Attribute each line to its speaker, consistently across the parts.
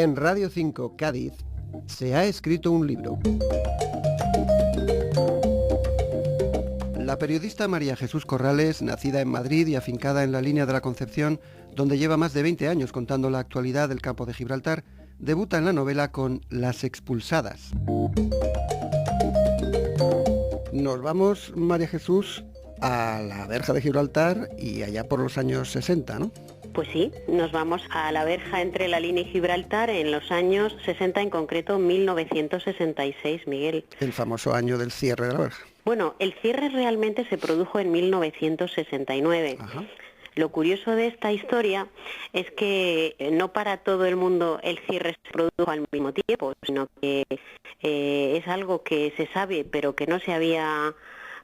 Speaker 1: En Radio 5 Cádiz se ha escrito un libro. La periodista María Jesús Corrales, nacida en Madrid y afincada en la línea de la Concepción, donde lleva más de 20 años contando la actualidad del campo de Gibraltar, debuta en la novela con Las expulsadas. Nos vamos, María Jesús, a la verja de Gibraltar y allá por los años 60, ¿no?
Speaker 2: Pues sí, nos vamos a la verja entre la línea y Gibraltar en los años 60, en concreto 1966, Miguel.
Speaker 1: El famoso año del cierre de la verja.
Speaker 2: Bueno, el cierre realmente se produjo en 1969. Ajá. Lo curioso de esta historia es que no para todo el mundo el cierre se produjo al mismo tiempo, sino que es algo que se sabe, pero que no se había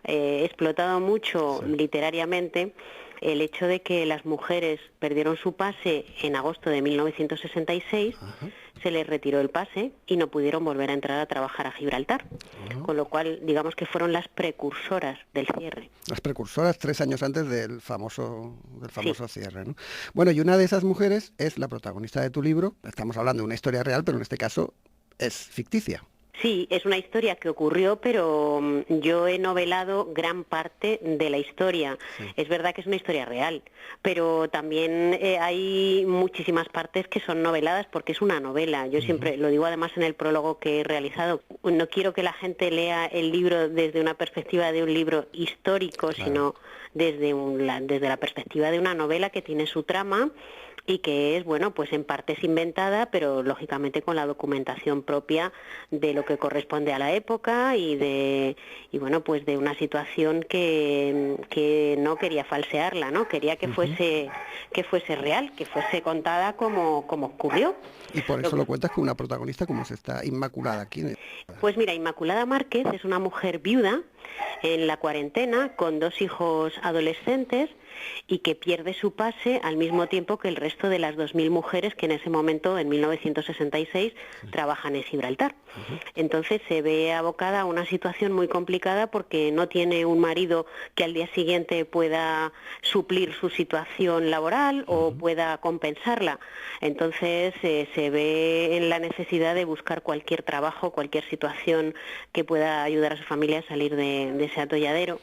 Speaker 2: explotado mucho literariamente, el hecho de que las mujeres perdieron su pase en agosto de 1966, Ajá. Se les retiró el pase y no pudieron volver a entrar a trabajar a Gibraltar, Ajá. Con lo cual digamos que fueron las precursoras del cierre.
Speaker 1: Las precursoras 3 años antes del famoso cierre, ¿no? Bueno, y una de esas mujeres es la protagonista de tu libro. Estamos hablando de una historia real, pero en este caso es ficticia.
Speaker 2: Sí, es una historia que ocurrió, pero yo he novelado gran parte de la historia. Sí. Es verdad que es una historia real, pero también hay muchísimas partes que son noveladas porque es una novela. Yo siempre lo digo además en el prólogo que he realizado. No quiero que la gente lea el libro desde una perspectiva de un libro histórico, claro. Sino desde la perspectiva de una novela que tiene su trama y que es, bueno, pues en parte es inventada, pero lógicamente con la documentación propia de lo que corresponde a la época y bueno, pues de una situación que no quería falsearla, ¿no? Quería que fuese real, que fuese contada como ocurrió.
Speaker 1: Y por eso lo cuentas con una protagonista como se está Inmaculada. ¿Quién es?
Speaker 2: Pues mira, Inmaculada Márquez es una mujer viuda en la cuarentena con 2 hijos adolescentes y que pierde su pase al mismo tiempo que el resto de las 2.000 mujeres que en ese momento, en 1966, trabajan en Gibraltar. Entonces se ve abocada a una situación muy complicada porque no tiene un marido que al día siguiente pueda suplir su situación laboral o pueda compensarla. Entonces se ve en la necesidad de buscar cualquier trabajo, cualquier situación que pueda ayudar a su familia a salir de ese atolladero.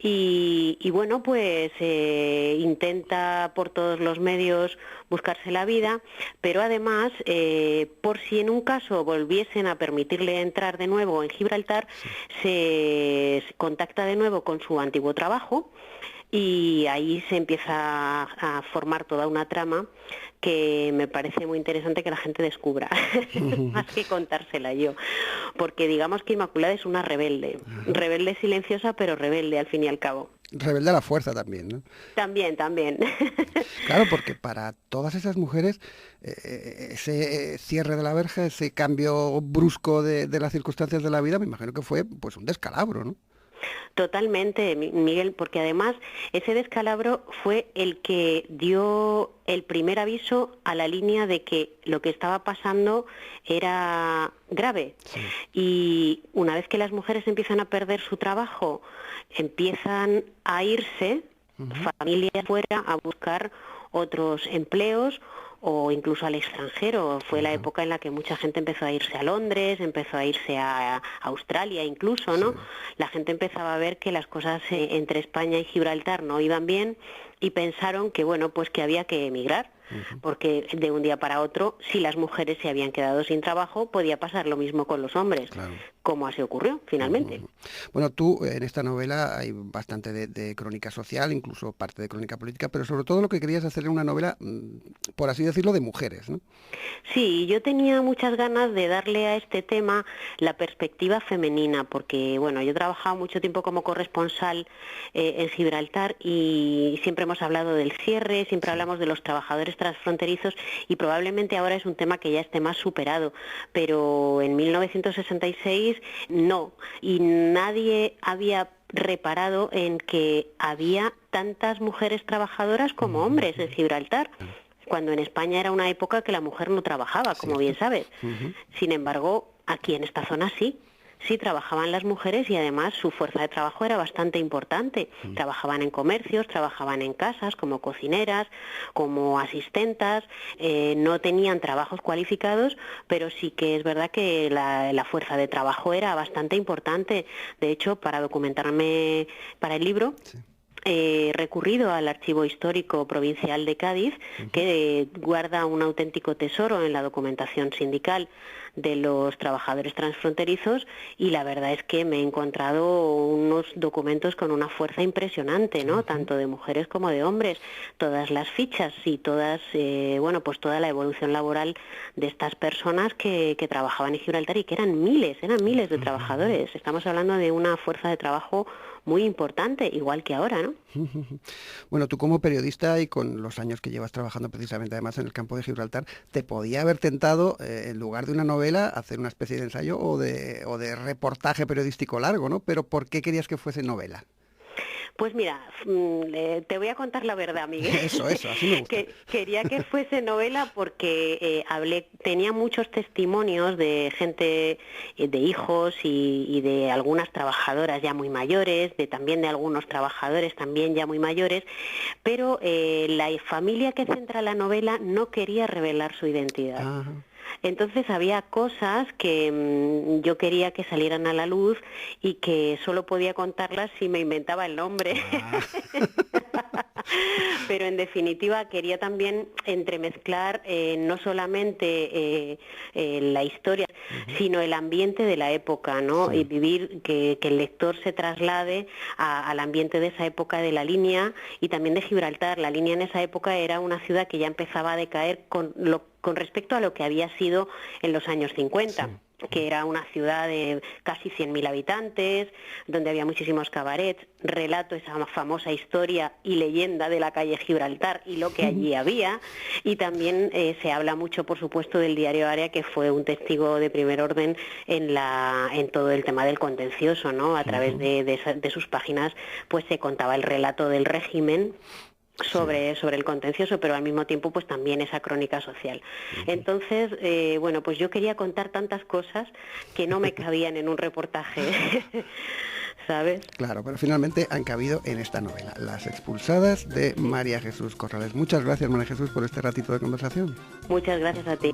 Speaker 2: Y bueno, pues intenta por todos los medios buscarse la vida, pero además, por si en un caso volviesen a permitirle entrar de nuevo en Gibraltar, se contacta de nuevo con su antiguo trabajo y ahí se empieza a formar toda una trama que me parece muy interesante que la gente descubra, más que contársela yo, porque digamos que Inmaculada es una rebelde silenciosa, pero rebelde al fin y al cabo.
Speaker 1: Rebelde a la fuerza también, ¿no?
Speaker 2: También.
Speaker 1: Claro, porque para todas esas mujeres ese cierre de la verja, ese cambio brusco de las circunstancias de la vida, me imagino que fue pues un descalabro, ¿no?
Speaker 2: Totalmente, Miguel, porque además ese descalabro fue el que dio el primer aviso a la línea de que lo que estaba pasando era grave. Sí. Y una vez que las mujeres empiezan a perder su trabajo, empiezan a irse familias fuera a buscar otros empleos o incluso al extranjero. Fue la época en la que mucha gente empezó a irse a Londres, empezó a irse a Australia incluso, ¿no? Sí. La gente empezaba a ver que las cosas entre España y Gibraltar no iban bien y pensaron que, bueno, pues que había que emigrar, porque de un día para otro, si las mujeres se habían quedado sin trabajo, podía pasar lo mismo con los hombres, claro. Como así ocurrió, finalmente.
Speaker 1: Bueno, tú, en esta novela hay bastante de crónica social, incluso parte de crónica política, pero sobre todo lo que querías hacer era una novela, por así decirlo, de mujeres, ¿no?
Speaker 2: Sí, yo tenía muchas ganas de darle a este tema la perspectiva femenina, porque, bueno, yo he trabajado mucho tiempo como corresponsal en Gibraltar y siempre hemos hablado del cierre, siempre hablamos de los trabajadores transfronterizos y probablemente ahora es un tema que ya esté más superado, pero en 1966 no, y nadie había reparado en que había tantas mujeres trabajadoras como hombres en Gibraltar, cuando en España era una época que la mujer no trabajaba, como bien sabes. Sin embargo, aquí en esta zona sí. sí trabajaban las mujeres y además su fuerza de trabajo era bastante importante. Trabajaban en comercios, trabajaban en casas como cocineras, como asistentas, no tenían trabajos cualificados, pero sí que es verdad que la fuerza de trabajo era bastante importante. De hecho, para documentarme para el libro,
Speaker 1: Sí.
Speaker 2: he recurrido al Archivo Histórico Provincial de Cádiz, que guarda un auténtico tesoro en la documentación sindical de los trabajadores transfronterizos, y la verdad es que me he encontrado unos documentos con una fuerza impresionante, ¿no? Tanto de mujeres como de hombres, todas las fichas y todas, pues toda la evolución laboral de estas personas que trabajaban en Gibraltar, y que eran miles de trabajadores. Estamos hablando de una fuerza de trabajo muy importante, igual que ahora, ¿no?
Speaker 1: Bueno, tú como periodista y con los años que llevas trabajando precisamente además en el campo de Gibraltar, te podía haber tentado, en lugar de una novela, hacer una especie de ensayo o de reportaje periodístico largo, ¿no? Pero ¿por qué querías que fuese novela?
Speaker 2: Pues mira, te voy a contar la verdad, Miguel.
Speaker 1: Eso, así me gusta.
Speaker 2: Quería que fuese novela porque tenía muchos testimonios de gente, de hijos y de algunas trabajadoras ya muy mayores, también de algunos trabajadores también ya muy mayores, pero la familia que centra la novela no quería revelar su identidad.
Speaker 1: Ajá.
Speaker 2: Entonces había cosas que yo quería que salieran a la luz y que solo podía contarlas si me inventaba el nombre. Pero en definitiva quería también entremezclar no solamente la historia, sino el ambiente de la época, ¿no?
Speaker 1: Sí.
Speaker 2: Y vivir, que el lector se traslade al ambiente de esa época de la línea y también de Gibraltar. La línea en esa época era una ciudad que ya empezaba a decaer con respecto a lo que había sido en los años 50. Sí. Que era una ciudad de casi 100.000 habitantes, donde había muchísimos cabarets. Relato esa famosa historia y leyenda de la calle Gibraltar y lo que allí había. Y también se habla mucho, por supuesto, del diario Área, que fue un testigo de primer orden en todo el tema del contencioso, ¿no? A través de sus páginas, pues se contaba el relato del régimen sobre el contencioso, pero al mismo tiempo pues también esa crónica social. Entonces, pues yo quería contar tantas cosas que no me cabían en un reportaje, ¿sabes?
Speaker 1: Claro, pero finalmente han cabido en esta novela, Las expulsadas, de María Jesús Corrales. Muchas gracias, María Jesús, por este ratito de conversación.
Speaker 2: Muchas gracias a ti.